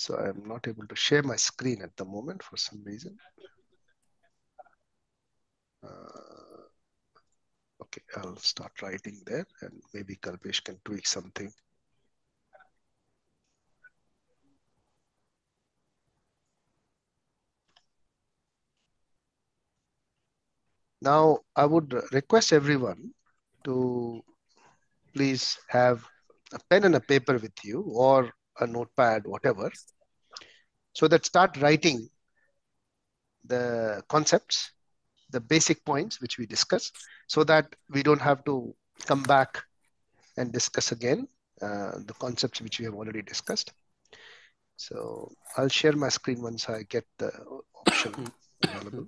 So I'm not able to share my screen at the moment for some reason. Okay, I'll start writing there and maybe Kalpesh can tweak something. Now, I would request everyone to please have a pen and a paper with you or a notepad, whatever, so that start writing the concepts, the basic points which we discussed, so that we don't have to come back and discuss again the concepts which we have already discussed. So I'll share my screen once I get the option available.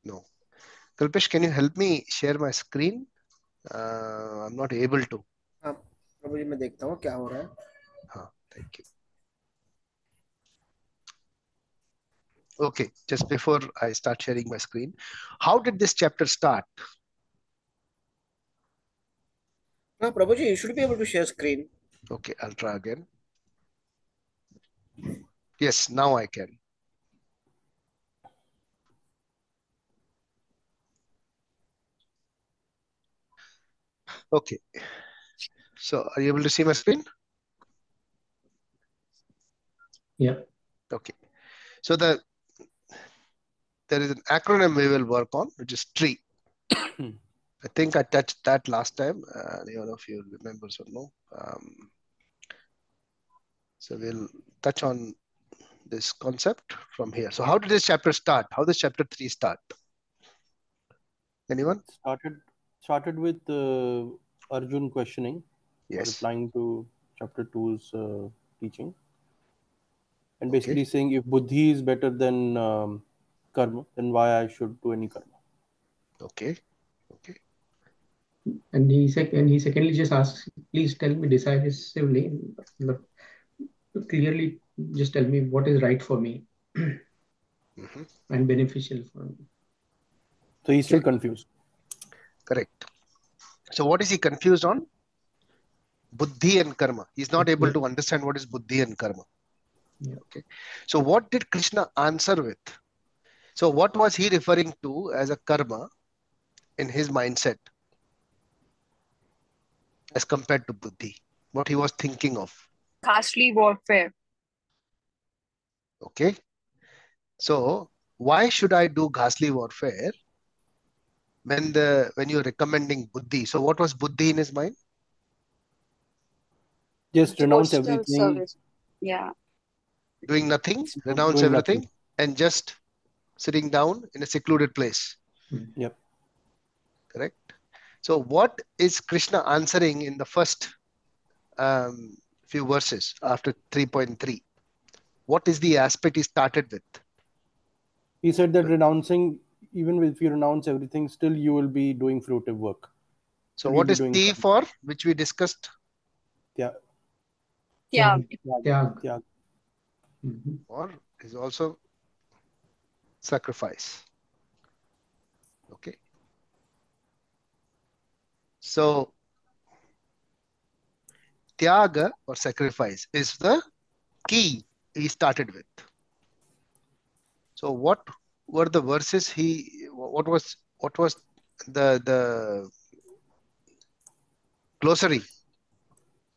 No. Kalpesh, can you help me share my screen? I'm not able to. हाँ प्रभु जी मैं देखता हूँ क्या हो रहा है. हाँ, thank you. Okay, just before I start sharing my screen, how did this chapter start? हाँ प्रभु जी, you should be able to share screen. Okay, I'll try again. Yes, now I can. Okay. So are you able to see my screen? Yeah. Okay. So there is an acronym we will work on, which is TREE. I think I touched that last time. Anyone of you remembers or no? So we'll touch on this concept from here. So how did this chapter start? How does chapter 3 start? Anyone? Started with Arjun questioning, Yes. replying to chapter 2's teaching, and Okay. basically saying if buddhi is better than karma, then why I should do any karma. Okay. Okay. And he secondly just asks, please tell me decisively, clearly, just tell me what is right for me and beneficial for me. So he's still confused. Correct. So what is he confused on? Buddhi and karma. He's not able to understand what is buddhi and karma. Yeah. Okay. So what did Krishna answer with? So what was he referring to as a karma in his mindset as compared to buddhi? What he was thinking of? Ghastly warfare. Okay. So why should I do ghastly warfare when you're recommending buddhi? So what was buddhi in his mind? Just renounce Devotional everything. service. Yeah. Doing nothing, renounce Doing everything, nothing. and just sitting down in a secluded place. Yep. Correct. So what is Krishna answering in the first few verses after 3.3? What is the aspect he started with? He said that renouncing, even if you renounce everything, still you will be doing fruitive work. So Still what you'll is be doing T karma. for, which we discussed? Yeah. Yeah. Tyag. Or is also sacrifice. Okay. So Tyaga or sacrifice is the key he started with. So what were the verses what was the glossary,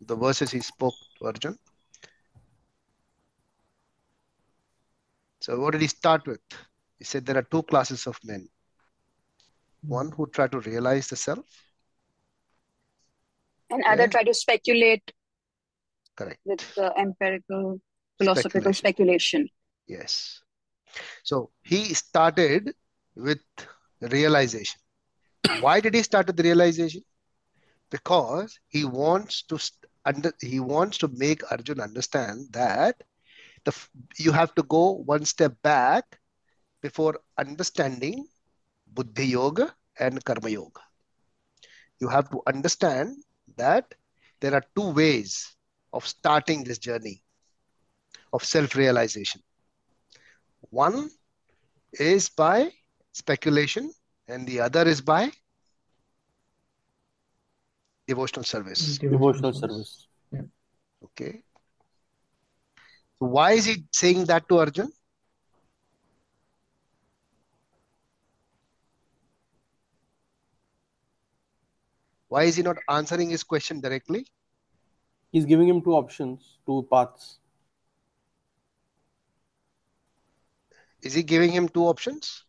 the verses he spoke to Arjun? So what did he start with? He said there are two classes of men. One who try to realize the self. And other try to speculate. Correct. With the empirical, philosophical speculation. Yes. So he started with realization. Why did he start with the realization? Because he wants to make Arjun understand that you have to go one step back before understanding Buddhi Yoga and Karma Yoga. You have to understand that there are two ways of starting this journey of self-realization. One is by speculation and the other is by devotional service. Devotional service. Yeah. Okay. So why is he saying that to Arjun? Why is he not answering his question directly? He's giving him two options, two paths. Is he giving him two options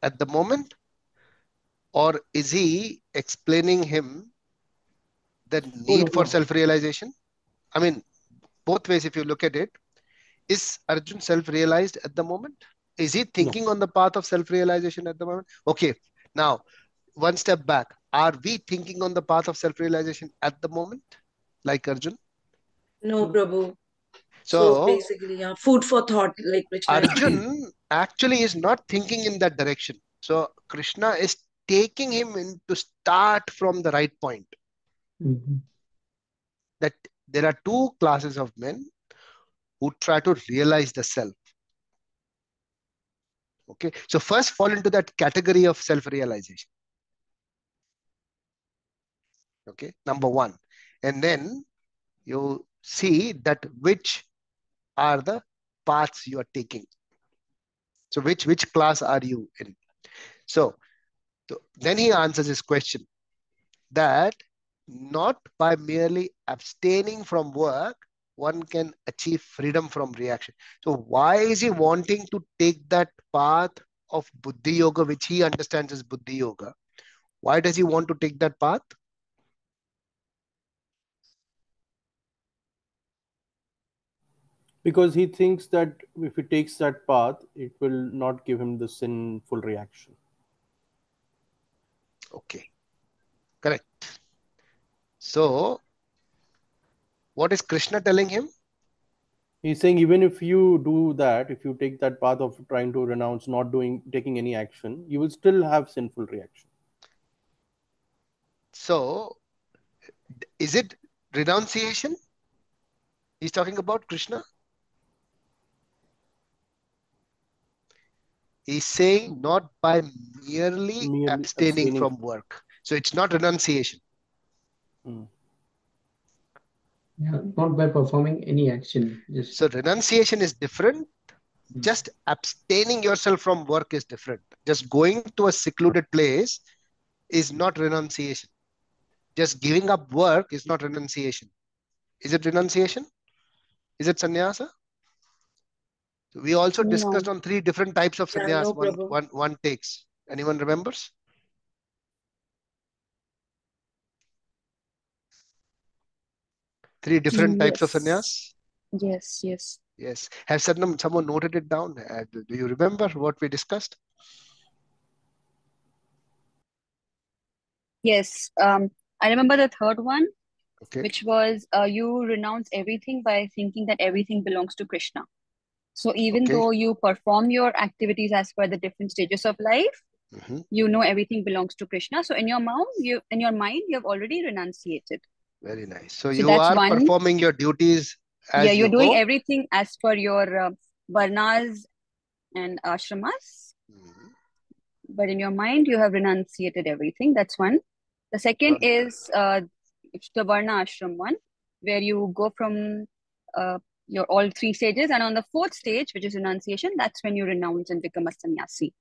at the moment? Or is he explaining him the Oh, no, need for no. self-realization? I mean, both ways, if you look at it, is Arjun self-realized at the moment? Is he No. thinking on the path of self-realization at the moment? Okay, now one step back. Are we thinking on the path of self-realization at the moment, like Arjun? No, Prabhu. So So basically, yeah, food for thought, like Krishna is saying. Arjun actually is not thinking in that direction. So Krishna is taking him in to start from the right point. Mhm. That there are two classes of men who try to realize the self. Okay, so first fall into that category of self-realization. Okay, number one, and then you see that which are the paths you are taking. So which class are you in? So then he answers his question that not by merely abstaining from work one can achieve freedom from reaction. So why is he wanting to take that path of Buddhi Yoga, which he understands as Buddhi Yoga? Why does he want to take that path? Because he thinks that if he takes that path, it will not give him the sinful reaction. Okay, correct. So what is Krishna telling him? He's saying even if you do that, if you take that path of trying to renounce, not taking any action, you will still have sinful reaction. So is it renunciation he's talking about, Krishna? He's saying not by merely Merely abstaining abstaining. from work. So it's not renunciation. Mm. Yeah, not by performing any action. Just So renunciation is different. Just abstaining yourself from work is different. Just going to a secluded place is not renunciation. Just giving up work is not renunciation. Is it renunciation? Is it sannyasa? So we also discussed No. on three different types of Yeah, no, sannyas Prabhu. one takes. Anyone remembers? Three different types of Yes. sannyas? Yes. Yes. Yes. Have someone noted it down? Do you remember what we discussed? Yes. I remember the third one, Okay. which was you renounce everything by thinking that everything belongs to Krishna. So even Okay. though you perform your activities as per the different stages of life, Mhm. you know everything belongs to Krishna. So in your mind, you have already renunciated. Very nice. So So you that's are one. performing your duties Yeah, as you're you doing go. everything as per your varnas and ashramas, Mhm. but in your mind, you have renunciated everything. That's one. The second Not- is the varna ashram one, where you go from uh, your all three stages, and on the fourth stage, which is renunciation, that's when you renounce and become a sannyasi.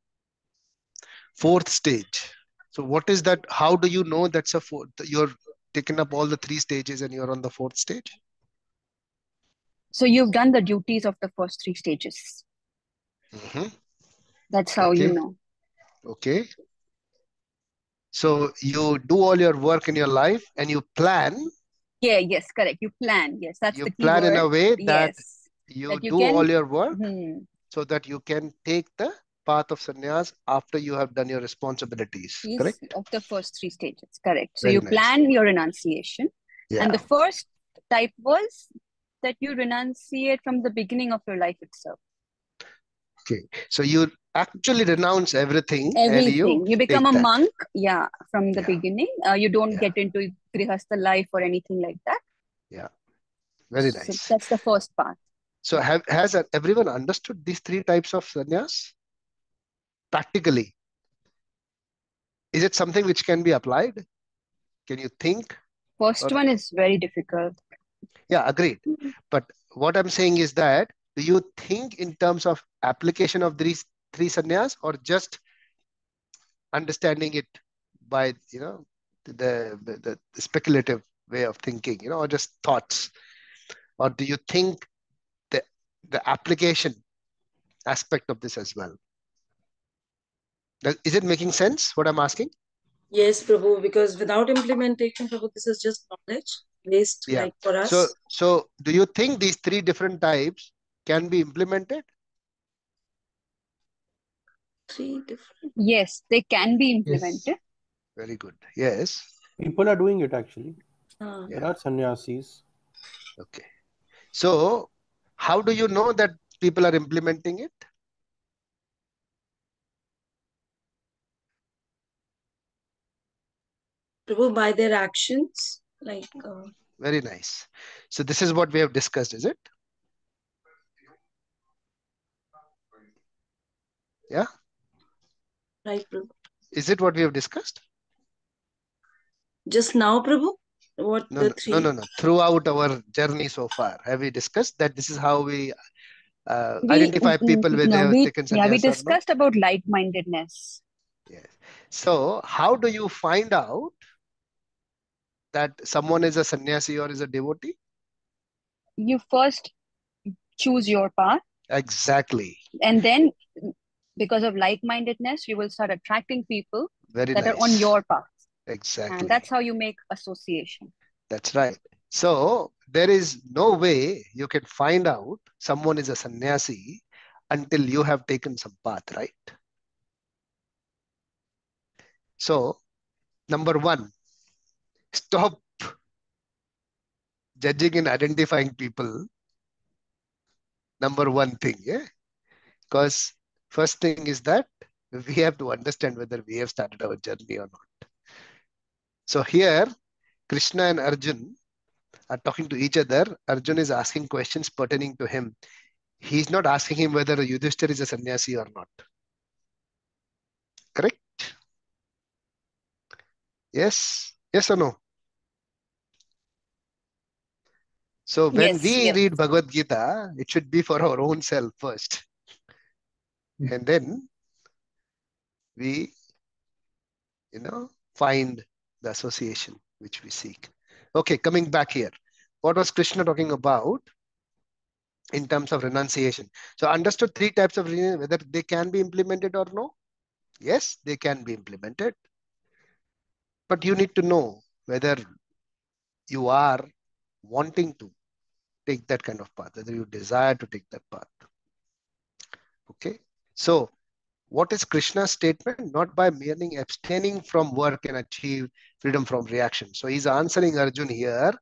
Fourth stage. So what is that? How do you know that's a fourth? You're taken up all the three stages and you're on the fourth stage? So you've done the duties of the first three stages. Mhm. That's how you Okay. know. Okay. So you do all your work in your life and you plan. Yeah, yes, correct. You plan. Yes, that's You the key plan in word. a way that Yes, you that you do all can. your work Hmm, so that you can take the path of sannyas after you have done your responsibilities. is Correct? of the first three stages. Correct. So Very you nice. plan your renunciation, and the Yeah. first type was that you renunciate from the beginning of your life itself. Okay. So you actually renounce everything and you Everything. You become take a that. monk. Yeah, from the Yeah. beginning. You don't Yeah. get into grihastha life or anything like that. Yeah. Very So nice. that's the first part. So has everyone understood these three types of sannyas practically? Is it something which can be applied? Can you think? First Or one is very difficult. yeah, agreed. But what I'm saying is that, do you think in terms of application of these three sannyas, or just understanding it by, the speculative way of thinking, or just thoughts? Or do you think the, the application aspect of this as well? Is it making sense, what I'm asking? Yes, Prabhu, because without implementation, Prabhu, this is just knowledge waste, Yeah. like for us. So do you think these three different types can be implemented? Three different. Yes, they can be Yes. implemented. Very good. Yes. People are doing it actually. Ah. There are sannyasis. Okay. So how do you know that people are implementing it? Prabhu, by their actions, like Very nice. So this is what we have discussed, is it? Yeah. right, Prabhu. Is it what we have discussed? Just now, Prabhu, what No, the no, three? no. Throughout our journey so far, have we discussed that this is how we We identify people whether they no, have we taken yeah, we sannyas or not? discussed about like-mindedness. Yes. So how do you find out that someone is a sannyasi or is a devotee? You first choose your path, Exactly. and then because of like-mindedness, you will start attracting people Very that are on nice. your path. Exactly. And that's how you make association. That's right. So there is no way you can find out someone is a sannyasi until you have taken some path, right? So number one, stop judging and identifying people. Number one thing, yeah? Because first thing is that we have to understand whether we have started our journey or not. So here, Krishna and Arjun are talking to each other. Arjun is asking questions pertaining to him. He's not asking him whether Yudhishthir is a sannyasi or not. Correct? Yes? Yes or no? So when Yes, we yes. read Bhagavad Gita, it should be for our own self first. And then we, find the association which we seek. Okay, coming back here. What was Krishna talking about in terms of renunciation? So understood three types of renunciation, whether they can be implemented or no. Yes, they can be implemented. But you need to know whether you are wanting to take that kind of path, whether you desire to take that path. Okay. So what is Krishna's statement? Not by merely abstaining from work and achieve freedom from reaction. So he's answering Arjun here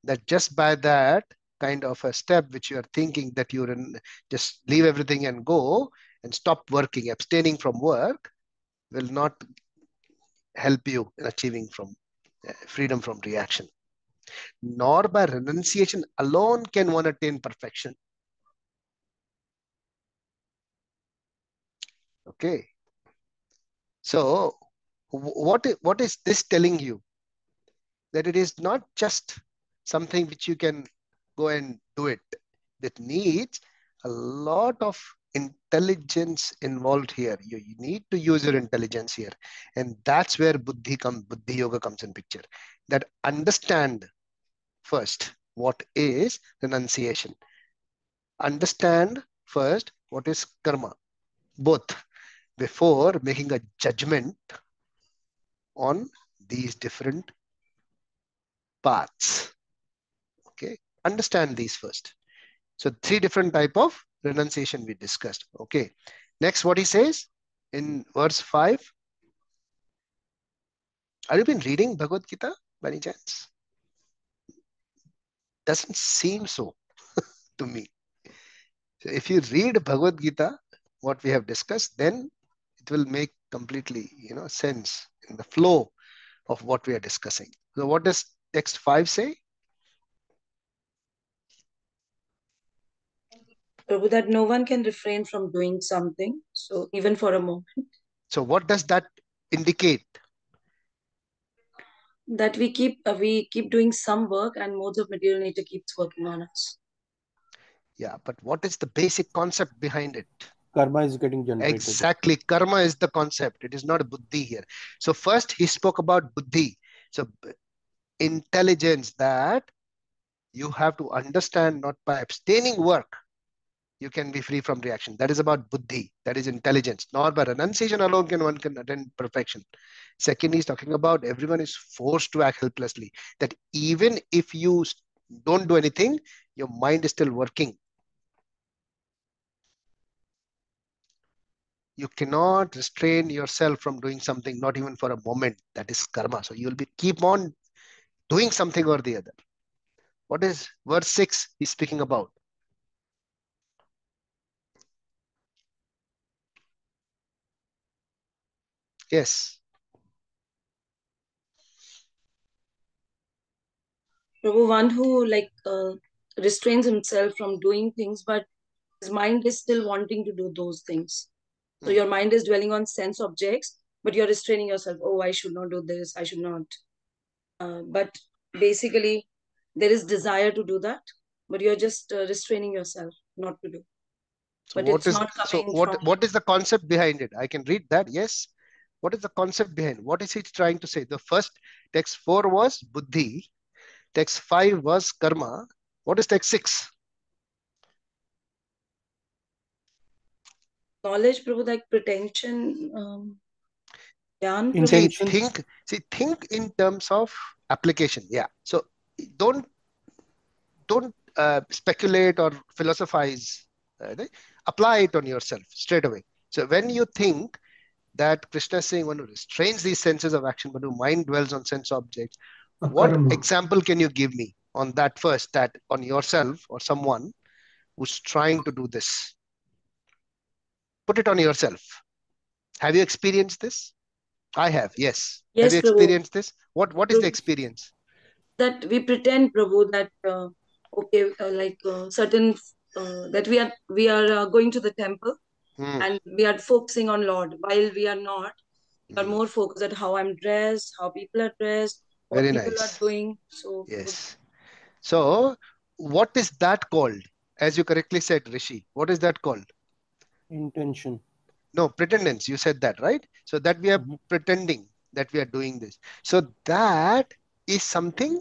that just by that kind of a step which you are thinking that you're in, just leave everything and go and stop working, abstaining from work will not help you in achieving from freedom from reaction. Nor by renunciation alone can one attain perfection. Okay. So what is this telling you? That it is not just something which you can go and do it. That needs a lot of intelligence involved here. You need to use your intelligence here. And that's where Buddhi Yoga comes in picture. That understand first what is renunciation. Understand first what is karma. Both, before making a judgment on these different paths. Okay, understand these first. So three different type of renunciation we discussed. Okay, next what he says in verse 5. Have you been reading Bhagavad Gita by any chance? Doesn't seem so to me. So if you read Bhagavad Gita, what we have discussed, then it will make completely sense in the flow of what we are discussing. So what does text 5 say? Prabhu, that no one can refrain from doing something. So even for a moment. So what does that indicate? That we keep doing some work and modes of material nature keeps working on us. Yeah, but what is the basic concept behind it? Karma is getting generated. Exactly. Karma is the concept. It is not a buddhi here. So first he spoke about buddhi. So intelligence, that you have to understand, not by abstaining work you can be free from reaction. That is about buddhi. That is intelligence. Not by renunciation alone can one can attain perfection. Second, he's talking about everyone is forced to act helplessly. That even if you don't do anything, your mind is still working. You cannot restrain yourself from doing something, not even for a moment. That is karma. So you'll be keep on doing something or the other. What is verse 6 he's speaking about? Yes. Prabhu, one who restrains himself from doing things, but his mind is still wanting to do those things. So your mind is dwelling on sense objects, but you're restraining yourself. Oh, I should not do this. I should not. But basically, there is desire to do that, but you're just restraining yourself not to do. So But it's not coming from. what is the concept behind it? I can read that. Yes. What is the concept behind? What is he trying to say? The first text 4 was buddhi. Text 5 was karma. What is text 6? Knowledge, Prabhu, like pretension, Jnana, Prabhu. Intention. Think in terms of application. Yeah. So don't speculate or philosophize. Apply it on yourself straight away. So when you think that Krishna is saying one who restrains these senses of action, but whose mind dwells on sense objects, what Akarma. example can you give me on that first, that on yourself or someone who's trying to do this? Put it on yourself. Have you experienced this? I have, yes. Have Yes, you Prabhu. experienced this? What is the Prabhu, experience? that we pretend, Prabhu, that certain that we are going to the temple and we are focusing on Lord, while we are not. We are more focused at how I'm dressed, how people are dressed, what Very people are nice. doing. So Yes. So what is that called? As you correctly said, Rishi, what is that called? Intention. No, pretendence. You said that, right? So that we are pretending that we are doing this. So that is something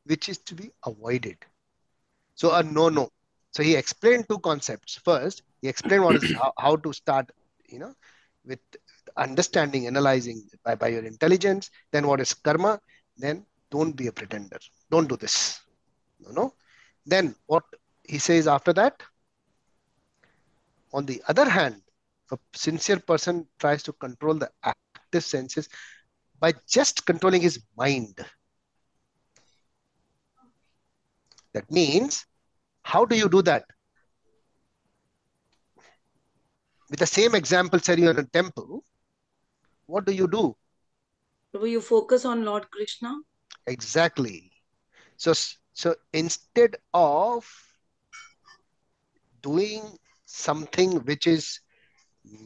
which is to be avoided. So a no. So he explained two concepts. First, he explained what is how to start, with understanding, analyzing by your intelligence. Then what is karma? Then don't be a pretender. Don't do this. No. Then what he says after that? On the other hand, a sincere person tries to control the active senses by just controlling his mind. That means, how do you do that? With the same example, say you're in a temple, what do you do? Prabhu, you focus on Lord Krishna. Exactly. So instead of doing something which is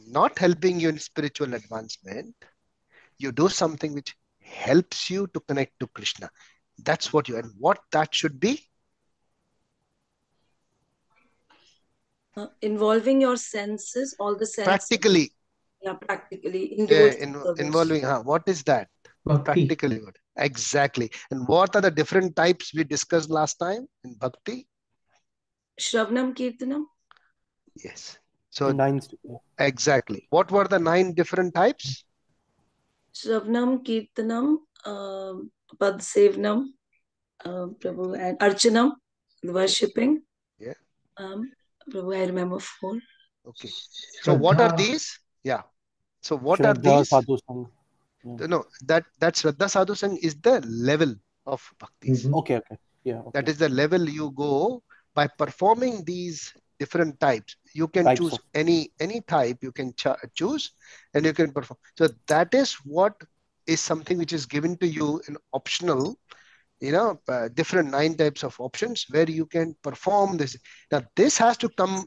not helping you in spiritual advancement, you do something which helps you to connect to Krishna. That's what and what that should be. Involving your senses, all the senses. Practically. Yeah, practically. In devotional service. Involving, what is that? Bhakti. Practically what? Exactly. And what are the different types we discussed last time in Bhakti? Shravnam, Kirtanam. Yes. So 9. exactly. What were the 9 different types? Shravnam, Kirtanam, Padsevanam, Prabhu, and Archanam, worshipping. Yeah. Prabhu, I remember 4. Okay. So what are these? Yeah. So what are Shraddha, these? Sadhu Sang. No, that Shraddha Sadhu Sang is the level of bhaktis. Okay. Yeah. Okay. That is the level you go by performing these different types. You can Types choose of- any type you can choose, and you can perform. So that is what is something which is given to you in optional, different 9 types of options where you can perform this. Now this has to come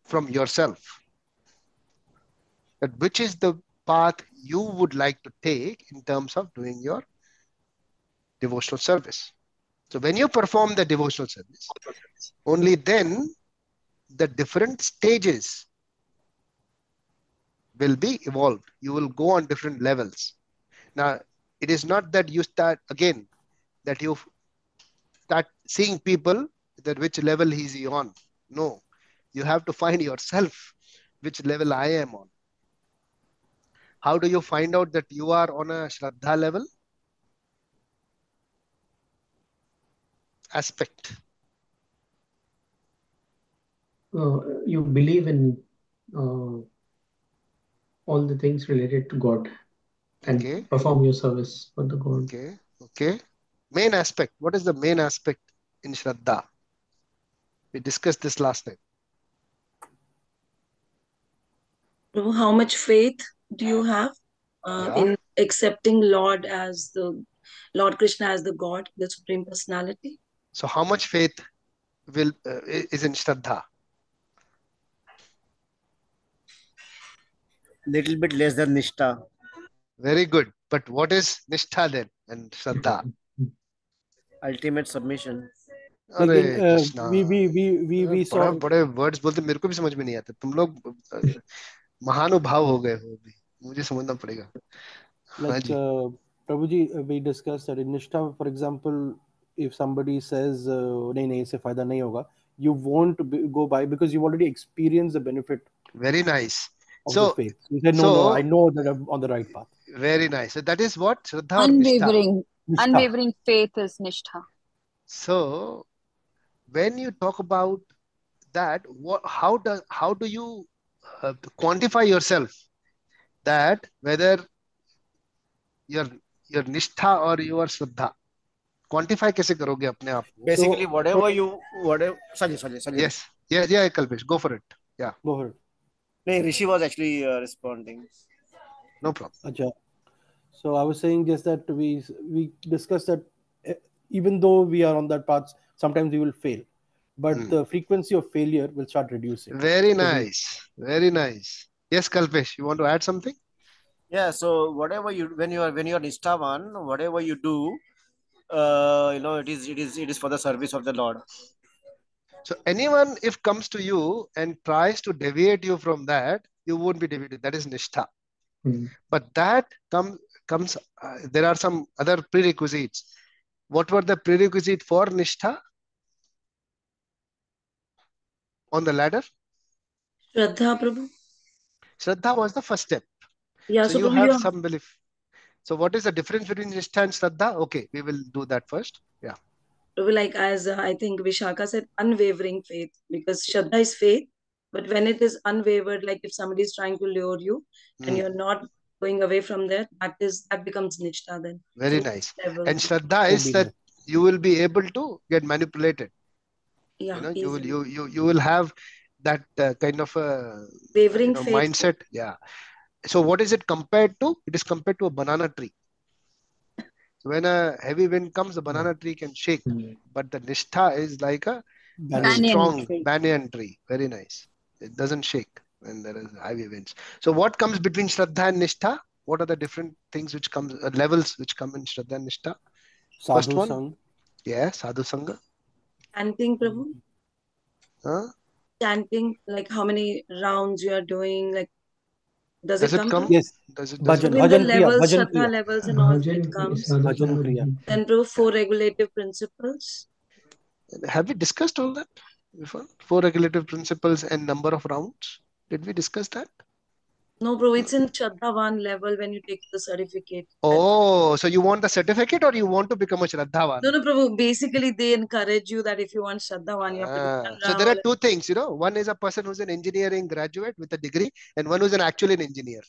from yourself. That which is the path you would like to take in terms of doing your devotional service. So when you perform the devotional service, only then the different stages will be evolved. You will go on different levels. Now, it is not that you start again, that you start seeing people that which level is he on. No, you have to find yourself which level I am on. How do you find out that you are on a Shraddha level? Aspect. You believe in uh, all the things related to God and Okay, perform your service for the God. okay, okay. Main aspect. What is the main aspect in Shraddha? We discussed this last time. Prabhu, how much faith do you have Yeah. in accepting Lord Krishna as the God, the Supreme Personality? So how much faith is in Shraddha? Little bit less than Nishtha. Very good. But what is Nishtha then and Shraddha? Ultimate submission. अरे Again, Krishna we बड़ा saw बड़े words बोलते मेरे को भी समझ में नहीं आते तुम लोग महानुभाव हो गए हो अभी मुझे समझना पड़ेगा हाँ like ji Prabhuji, we discussed that in Nishtha, for example, if somebody says नहीं नहीं इससे फायदा नहीं होगा, you won't go by because you've already experienced the benefit very nice of the so faith. You said no, I so know that I'm on the right path. very nice so that is what Shraddha or Nishtha Nishtha. Unwavering faith is nishtha. so when you talk about that how do you quantify yourself that whether you're you're Nishtha or you are Shraddha quantify कैसे करोगे अपने आप को Basically, So, whatever. Sorry. yes yeah Kalpesh go for it yeah go ahead. No, Rishi was actually responding. no problem Acha. So I was saying just that we discussed that eh, even though we are on that path, sometimes we will fail, but the frequency of failure will start reducing. very So nice yes Kalpesh you want to add something Yeah. So whatever you when you are Nishthavan, whatever you do, it is for the service of the Lord. so anyone if comes to you and tries to deviate you from that you won't be deviated that is Nishtha but that comes there are some other prerequisites what were the prerequisites for Nishtha on the ladder Shraddha, Prabhu. Shraddha was the first step Yeah, so so you Prabhu, you have have, some belief so what is the difference between Nishtha and Shraddha okay we will do that first yeah Prabhu, like as I think Vishaka said, unwavering faith, because Shraddha is faith, but when it is unwavered, like if somebody is trying to lure you and you're not going away from that, that becomes Nishtha then. Very So nice. level. And Shraddha is Would be that nice. you will be able to get manipulated. Yeah, You will easily. you will have that kind of a Wavering faith. mindset. Yeah. So what is it compared to? It is compared to a banana tree. So when a heavy wind comes, the banana tree can shake. But the Nishtha is like a Banyan. Banyan strong tree. banyan tree. Very nice. It doesn't shake when there is heavy winds. So what comes between Shraddha and Nishtha? What are the different things which comes levels which come in Shraddha and Nishtha? First Sadhu one, Sang. yeah, Sadhu Sangha. Chanting, Prabhu. Huh? Chanting, like how many rounds you are doing, like does Does it it come? come? Yes. Does it So Bhajan. in the come? Bhajan Kriya. levels, Bhajan Shraddha Kriya. levels and all, it Bhajan, comes. sadhu Bhajan sangha. Kriya. Then Prabhu, 4 regulative principles. Have we discussed all that before? Four regulative principles and number of rounds. Did we discuss that? No, Prabhu, it's in Shraddha 1 level when you take the certificate. Oh, so you want the certificate or you want to become a Shraddhavan? No, Prabhu, basically they encourage you that if you want Shraddha 1, you have to do 1 So there are round. two things, One is a person who's an engineering graduate with a degree, and one who's an actual engineer.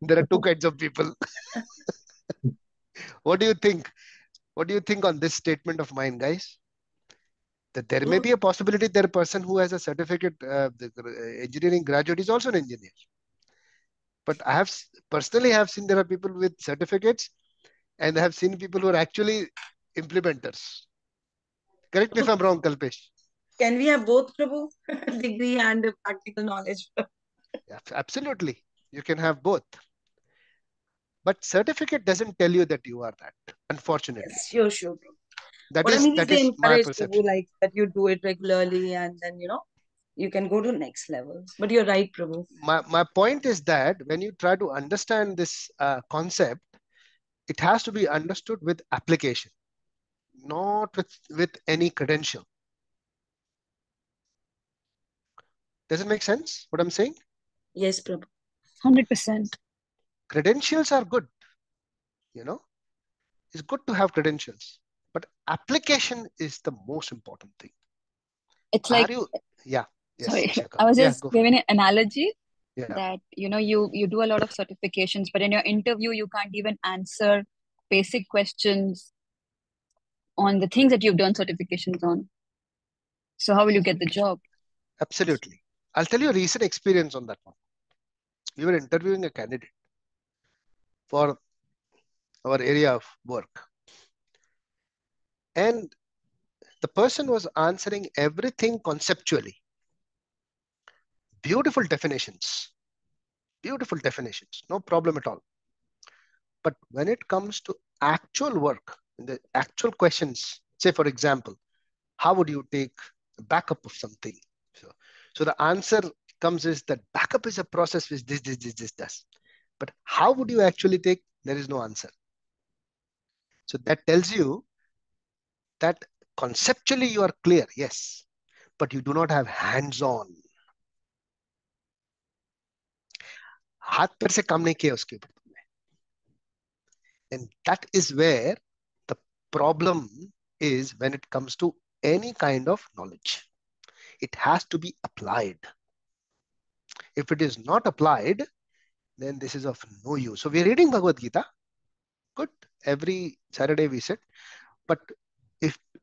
There are two kinds of people. What do you think? What do you think on this statement of mine, guys? That there may be a possibility that a person who has a certificate, engineering graduate is also an engineer. But I have personally have seen there are people with certificates and I have seen people who are actually implementers. Correct me if I'm wrong, Kalpesh. Can we have both, Prabhu? Degree and practical knowledge. Yeah, absolutely. You can have both. But certificate doesn't tell you that you are that, unfortunately. Yes, sure, Prabhu. That What I is mean is they my encourage perception. Prabhu, like that you do it regularly and then, you can go to next levels. But you're right, Prabhu. My point is that when you try to understand this concept, it has to be understood with application, not with any credential. Does it make sense what I'm saying? Yes, Prabhu. 100%. Credentials are good, it's good to have credentials, but application is the most important thing. It's Are like, you? Yeah. Yes, sorry, Vishaka. I was Yeah, just go for it. giving an analogy Yeah. that, you do a lot of certifications, but in your interview, you can't even answer basic questions on the things that you've done certifications on. So how will you get the job? Absolutely. I'll tell you a recent experience on that one. We were interviewing a candidate for our area of work, and the person was answering everything conceptually. Beautiful definitions, no problem at all. But when it comes to actual work, the actual questions, say for example, how would you take a backup of something? So the answer comes is that backup is a process which this does. But how would you actually take? There is no answer. So that tells you that conceptually you are clear, yes, but you do not have hands-on. हाथ पैर से काम नहीं किया उसके ऊपर तुमने. And that is where the problem is when it comes to any kind of knowledge. It has to be applied. If it is not applied, then this is of no use. So we are reading Bhagavad Gita. Good. Every Saturday we sit. But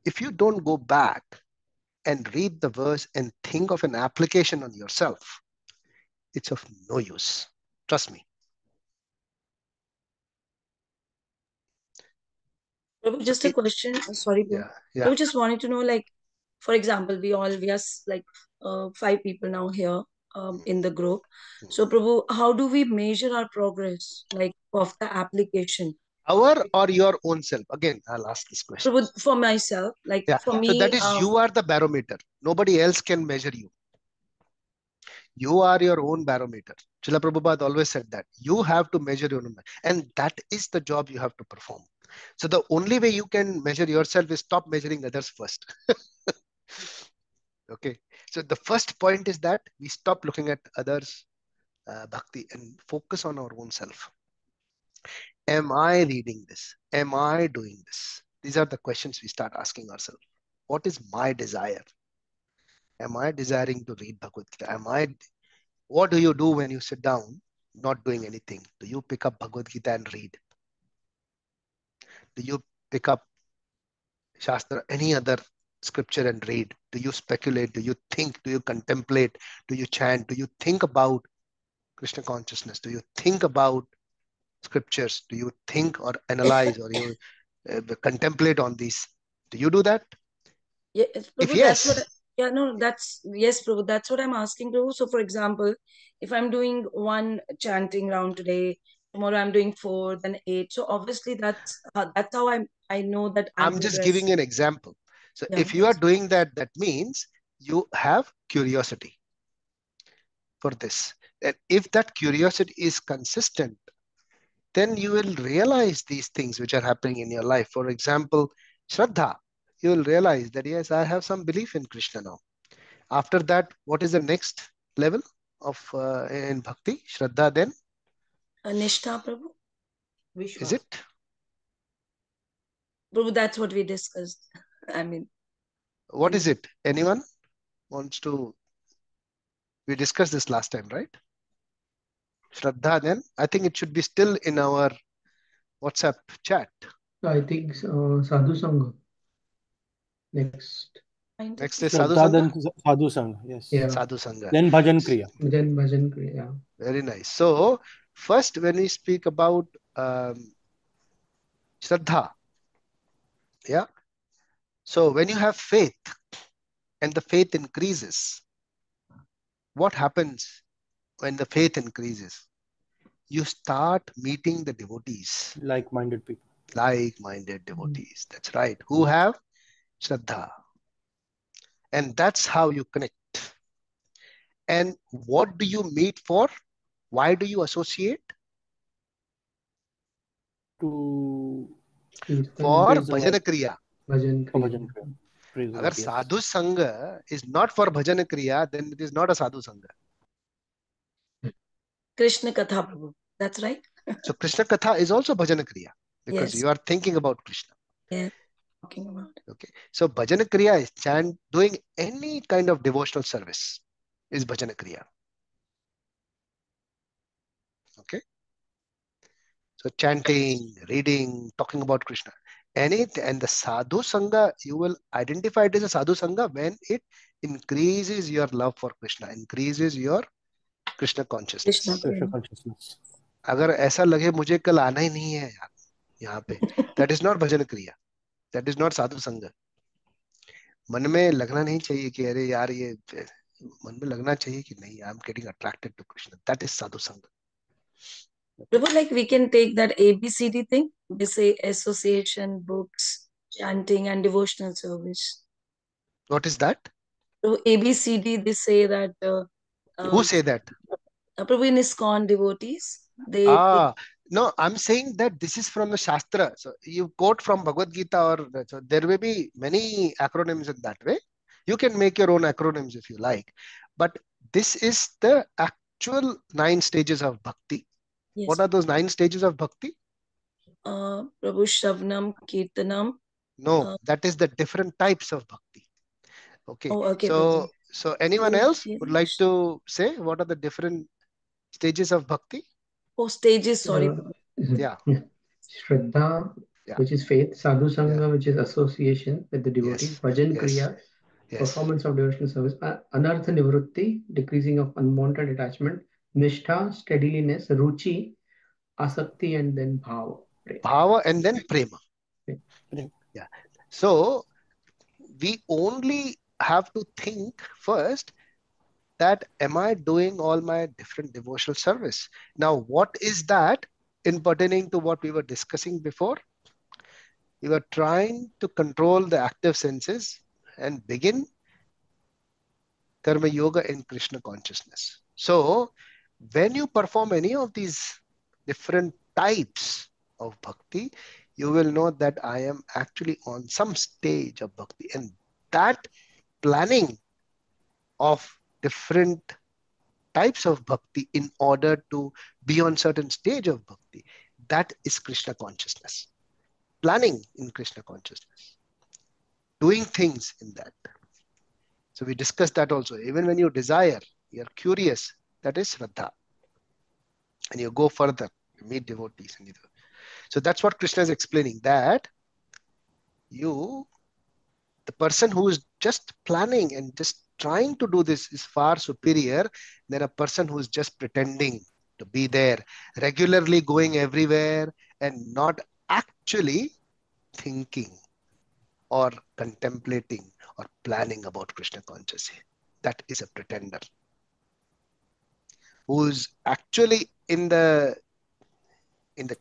if you don't go back and read the verse and think of an application on yourself, it's of no use. Trust me. Prabhu, just a question. Sorry, Prabhu. Yeah. Prabhu, just wanted to know, like, for example, we are like 5 people now here in the group. So, Prabhu, how do we measure our progress, like, of the application? Our or your own self? Again, I'll ask this question. Prabhu, for myself, like for me. So that is you are the barometer. Nobody else can measure you. You are your own barometer. Srila Prabhupada always said that. You have to measure your own. And that is the job you have to perform. So the only way you can measure yourself is stop measuring others first. Okay. So the first point is that we stop looking at others' bhakti and focus on our own self. Am I reading this? Am I doing this? These are the questions we start asking ourselves. What is my desire? Am I desiring to read Bhagavad Gita? What do you do when you sit down not doing anything? Do you pick up Bhagavad Gita and read? Do you pick up Shastra, any other scripture and read? Do you speculate? Do you think? Do you contemplate? Do you chant? Do you think about Krishna consciousness? Do you think about scriptures? Do you think or analyze or you contemplate on these? Do you do that? Yeah, If Prabhu, yes, that's what. Yes, Prabhu. That's what I'm asking, Prabhu. So, for example, if I'm doing one chanting round today, tomorrow I'm doing 4, then 8. So obviously that's how I know that I'm just giving you an example. So if you are doing that, that means you have curiosity for this. And if that curiosity is consistent, then you will realize these things which are happening in your life. For example, Shraddha, you will realize that, yes, I have some belief in Krishna now. After that, what is the next level of in Bhakti? Shraddha then? Nishtha, Prabhu. Vishwas. Is it? Prabhu, that's what we discussed. I mean. What is it? Anyone wants to? We discussed this last time, right? Shraddha then? I think it should be still in our WhatsApp chat. I think Sadhu Sangha. Next is Sadhu Shraddha, Sangha? then Sadhu Sangha, yes. Yeah. Sadhu Sangha. Then Bhajan Kriya. Then Bhajan Kriya. Yeah. Very nice. So first, when we speak about Shraddha, yeah. So when you have faith and the faith increases, what happens when the faith increases? You start meeting the devotees. Like-minded people. Like-minded devotees. That's right. Who have Shraddha. And that's how you connect. And what do you meet for? Why do you associate? To Peaceful For praise the bhajan Lord. kriya. bhajan For kriya. bhajan kriya. Praise the Agar Lord, yes. sadhu sangha is not for bhajan kriya, then it is not a sadhu sangha. Krishna Katha, Prabhu. That's right. So Krishna Katha is also bhajan kriya because Yes. you are thinking about Krishna. Yes. Talking about it. Okay. So bhajan kriya is doing any kind of devotional service is bhajan kriya. Okay. So chanting, reading, talking about Krishna. And the sadhu sangha, you will identify it as a sadhu sangha when it increases your love for Krishna, increases your Krishna Krishna consciousness. Krishna Prema. consciousness. अगर ऐसा लगे मुझे कल आना ही नहीं है यार यहाँ पे, that is not bhajan kriya, that is not sadhu sangha. मन में लगना नहीं चाहिए कि अरे यार ये, मन में लगना चाहिए कि नहीं, I am getting attracted to Krishna. That is sadhu sangha. Prabhu, like we can take that ABCD thing. They say association, books, chanting, and devotional service. What is that? So ABCD, they say that Who say that? Prabhu in ISKCON devotees, they No, I'm saying that this is from the Shastra. So you quote from Bhagavad Gita, or so there may be many acronyms in that way. You can make your own acronyms if you like. But this is the actual 9 stages of bhakti. yes. What are those 9 stages of bhakti? Prabhu Shravnam, Kirtanam. No, that is the different types of bhakti. Okay. Oh, okay, So, Prabhu. so anyone else would like to say what are the different stages of bhakti? Oh, stages, sorry, Prabhu. Yeah. Shraddha, Yeah. which is faith. Sadhu Sangha, Yeah. which is association with the devotee. Yes. Bhajan Yes. Kriya, Yes. performance of devotional service. Anartha Nivrutti, decreasing of unwanted attachment. Nishtha, steadiness. Ruchi, asakti, and then bhava. Bhava and then prema. Okay. Yeah. So we only have to think first that am I doing all my different devotional service? Now, what is that in pertaining to what we were discussing before? We were trying to control the active senses and begin Karma Yoga in Krishna consciousness. So when you perform any of these different types of bhakti, you will know that I am actually on some stage of bhakti. And that planning of different types of bhakti in order to be on certain stage of bhakti, that is Krishna consciousness. Planning in Krishna consciousness. Doing things in that. So we discussed that also. Even when you desire, you're curious, that is Shraddha. And you go further, you meet devotees. So that's what Krishna is explaining, that the person who is just planning and just trying to do this is far superior than a person who is just pretending to be there, regularly going everywhere and not actually thinking or contemplating or planning about Krishna consciousness. That is a pretender who's actually in the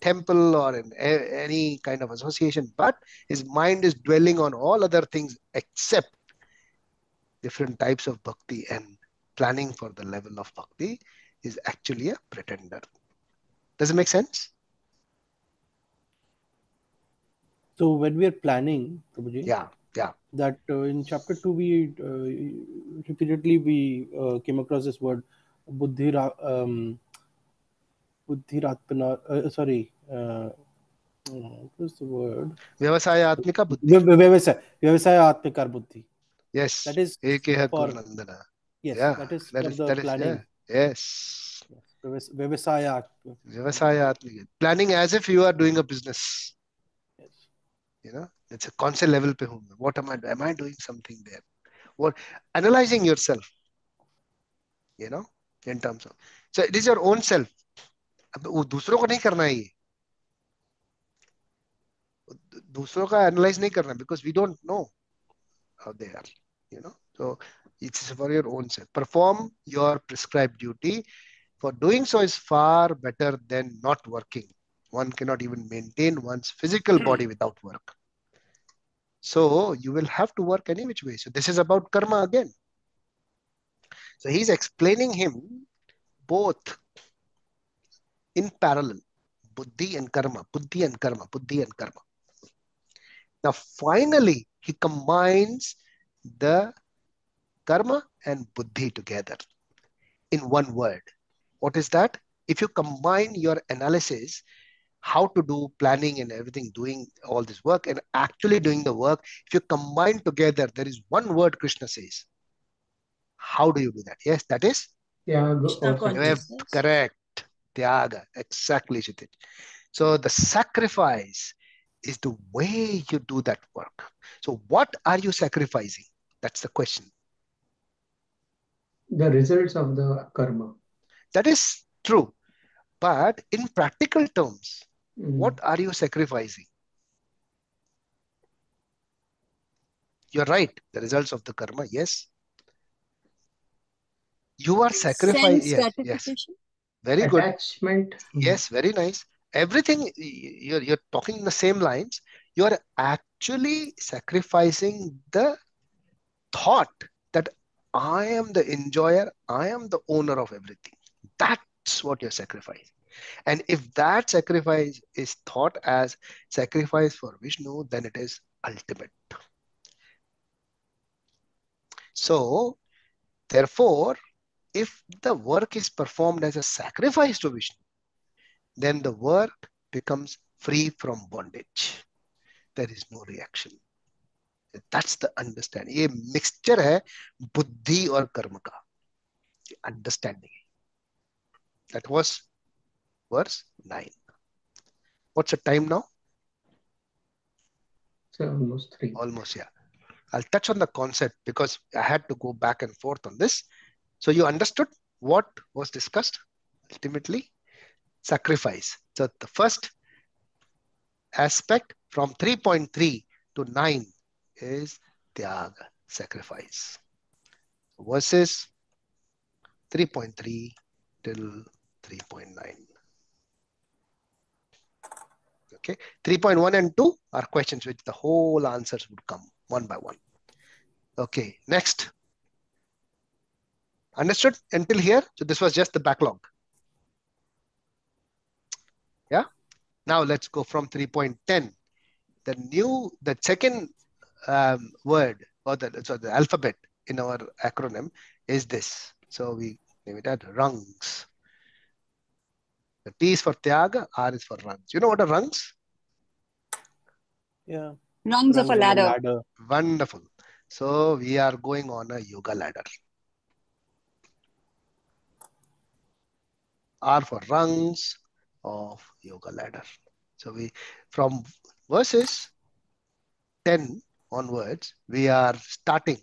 temple or in any kind of association, but his mind is dwelling on all other things except different types of bhakti, and planning for the level of bhakti is actually a pretender. Does it make sense? So when we are planning, Prabhuji, Yeah. that in chapter 2 we repeatedly came across this word buddhiratmana, sorry, what's the word? Vyavasaya Atmika Buddhi. Vyavasaya Atmikar Buddhi. Yes. That is Ekeha for, Gurunandana. yes, Yeah. that is That for is the planning. yeah. Yes. Yes. Vyavasaya. Vyavasaya Atmika. Planning as if you are doing a business. Yes. It's a concept level pe hoon. What am I doing something there? What analyzing yourself, in terms of, so it is your own self. अब वो दूसरों को नहीं करना है, ये दूसरों का एनालाइज नहीं करना, because we don't know how they are, so it's for your own self. Perform your prescribed duty. For doing so is far better than not working. One cannot even maintain one's physical body without work. So you will have to work any which way. So this is about karma again. So he's explaining him both in parallel, buddhi and karma, buddhi and karma, buddhi and karma. Now finally he combines the karma and buddhi together in one word. What is that? If you combine your analysis, how to do planning and everything, doing all this work and actually doing the work, if you combine together, there is one word Krishna says. How do you do that? Yes, that is Tyaga or Krishna sacrifice. correct. Tyaga. Exactly, Shitij. So the sacrifice is the way you do that work. So what are you sacrificing? That's the question. The results of the karma. That is true. But in practical terms, what Mm. are you sacrificing? You're right. The results of the karma, yes. You are sacrificing. Sense Yes, yes. gratification. Very good. Attachment. Yes, very nice. Everything you're talking in the same lines. You are actually sacrificing the thought that I am the enjoyer, I am the owner of everything. That's what you're sacrificing. And if that sacrifice is thought as sacrifice for Vishnu, then it is ultimate. So, therefore, if the work is performed as a sacrifice to Vishnu, then the work becomes free from bondage. There is no reaction. That's the understanding. ये mixture है बुद्धि और कर्म का. Understanding. That was verse 9. What's the time now? So almost 3. Almost, yeah. I'll touch on the concept because I had to go back and forth on this. So you understood what was discussed ultimately? Sacrifice. So the first aspect from 3.3 to 9 is Tyaga, sacrifice. Verses 3.3 till 3.9. Okay, 3.1 and 2 are questions which the whole answers would come one by one. Okay, next. Understood until here? So this was just the backlog. Yeah. Now let's go from 3.10. The second word or the alphabet in our acronym is this. So we name it as rungs. The T is for Tyaga, R is for rungs. You know what are rungs? Yeah. Rungs of a Rungs on the ladder. Wonderful. So we are going on a yoga ladder. R for rungs of yoga ladder. So we, from verses 10 onwards, we are starting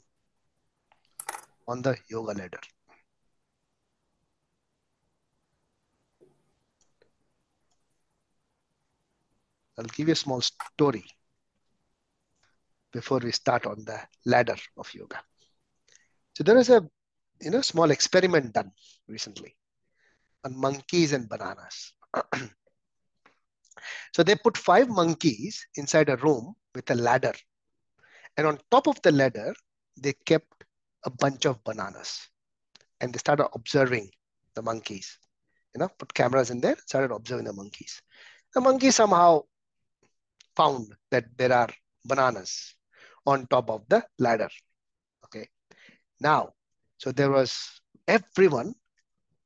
on the yoga ladder. I'll give you a small story before we start on the ladder of yoga. So there is a small experiment done recently on monkeys and bananas. So they put 5 monkeys inside a room with a ladder. And on top of the ladder, they kept a bunch of bananas. And they started observing the monkeys. Put cameras in there, started observing the monkeys. The monkeys somehow found that there are bananas on top of the ladder. Okay. Now, so there was everyone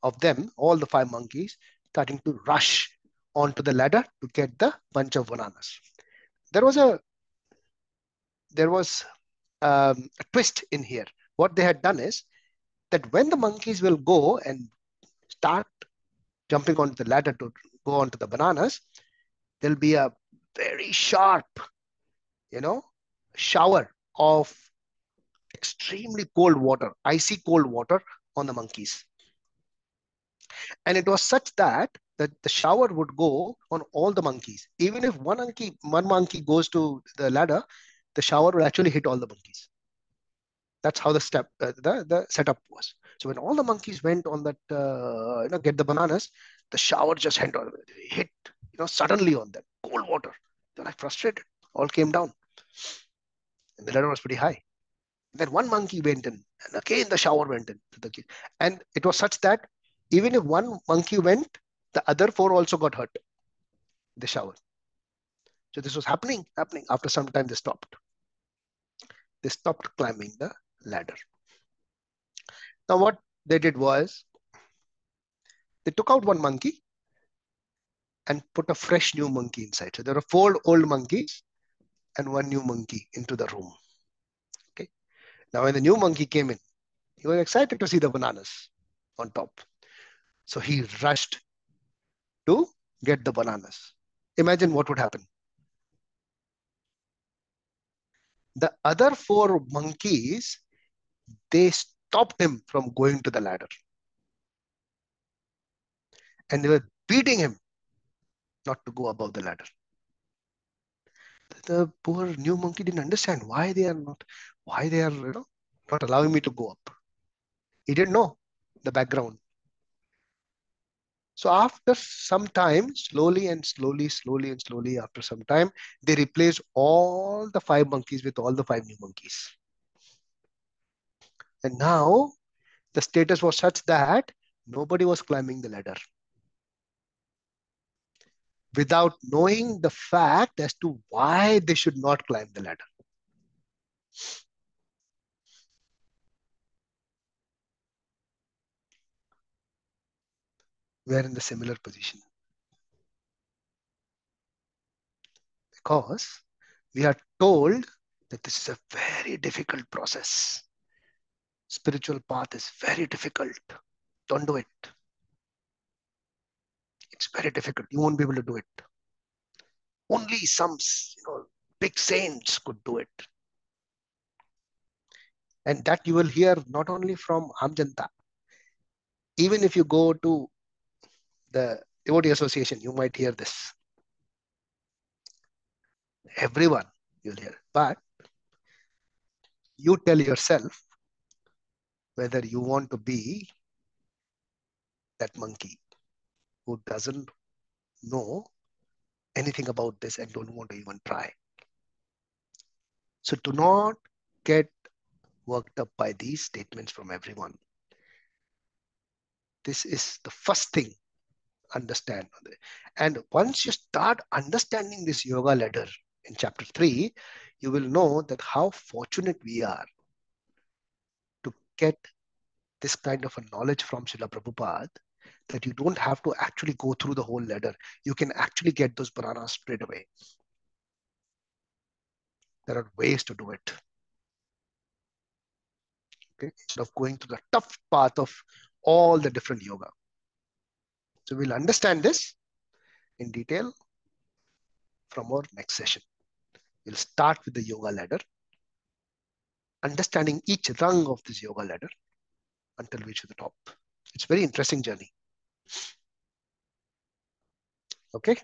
of them, all the 5 monkeys, starting to rush onto the ladder to get the bunch of bananas. There was a twist in here. What they had done is that when the monkeys will go and start jumping onto the ladder to go onto the bananas, there'll be a very sharp, shower of extremely cold water, icy cold water on the monkeys. And it was such that the shower would go on all the monkeys. Even if one monkey goes to the ladder, the shower will actually hit all the monkeys. That's how the setup was. So when all the monkeys went on that, get the bananas, the shower just hit, suddenly on them, cold water. They're like frustrated. All came down. and the ladder was pretty high. Then one monkey went in, and again the shower went in to the kid. And it was such that even if one monkey went, the other 4 also got hurt in the shower. So this was happening. After some time, they stopped. They stopped climbing the ladder. Now what they did was, they took out one monkey and put a fresh new monkey inside. So there were 4 old monkeys and 1 new monkey into the room. Okay. Now when the new monkey came in, he was excited to see the bananas on top. So he rushed to get the bananas. Imagine what would happen. The other 4 monkeys, they stopped him from going to the ladder. And they were beating him not to go above the ladder. The poor new monkey didn't understand why they are not allowing me to go up. He didn't know the background. So after some time, slowly, after some time, they replaced all the 5 monkeys with all the 5 new monkeys. And now the status was such that nobody was climbing the ladder without knowing the fact as to why they should not climb the ladder. We are in the similar position. Because we are told that this is a very difficult process. Spiritual path is very difficult. Don't do it. It's very difficult. You won't be able to do it. Only some big saints could do it. And that you will hear not only from Amjanta. Even if you go to the Devotee Association, you might hear this. Everyone you'll hear. But you tell yourself whether you want to be that monkey who doesn't know anything about this and don't want to even try. So do not get worked up by these statements from everyone. This is the first thing. Understand. And once you start understanding this yoga ladder in chapter 3, you will know that how fortunate we are to get this kind of a knowledge from Srila Prabhupada, that you don't have to actually go through the whole ladder. You can actually get those bananas straight away. There are ways to do it. Okay? Instead of going through the tough path of all the different yoga. So we'll understand this in detail from our next session. We'll start with the yoga ladder, understanding each rung of this yoga ladder until we reach the top. It's a very interesting journey. Okay?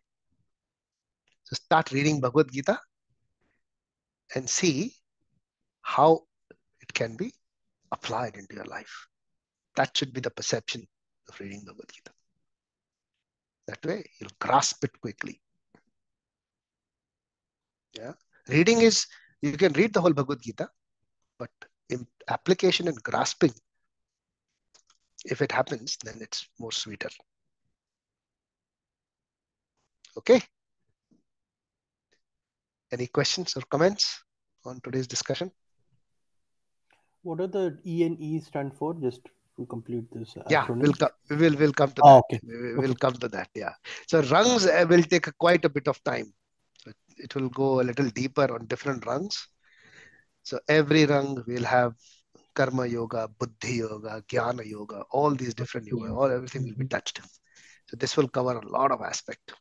So start reading Bhagavad Gita and see how it can be applied into your life. That should be the perception of reading Bhagavad Gita. That way, you'll grasp it quickly. Yeah. Reading is, you can read the whole Bhagavad Gita, but in application and grasping, if it happens, then it's more sweeter. Okay. Any questions or comments on today's discussion? What are the E and E stand for? Just to complete this Yeah, acronym. we'll come to that. Okay. We'll come to that. Yeah. So rungs will take quite a bit of time. It will go a little deeper on different rungs. So every rung will have karma yoga, buddhi yoga, jnana yoga, all these different yoga, everything will be touched. So this will cover a lot of aspect.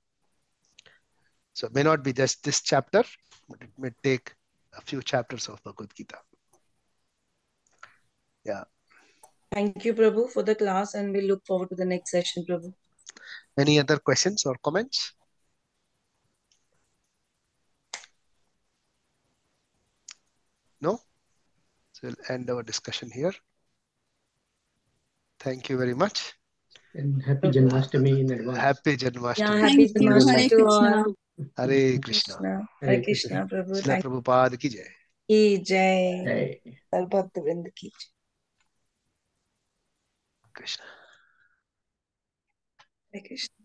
So it may not be just this chapter, but it may take a few chapters of Bhagavad Gita. Yeah. Thank you, Prabhu, for the class, and we look forward to the next session, Prabhu. Any other questions or comments? No? So we'll end our discussion here. Thank you very much. And happy Janmashtami in advance. Happy Janmashtami. Yeah, happy Thank you. Hare Janmashtami to all. Krishna. Hare Krishna. Hare Hare Krishna, Prabhu. Srila Prabhupada ki jai. की जय जय सर्वभक्त वृंद की जय। Krishna. हरे कृष्ण।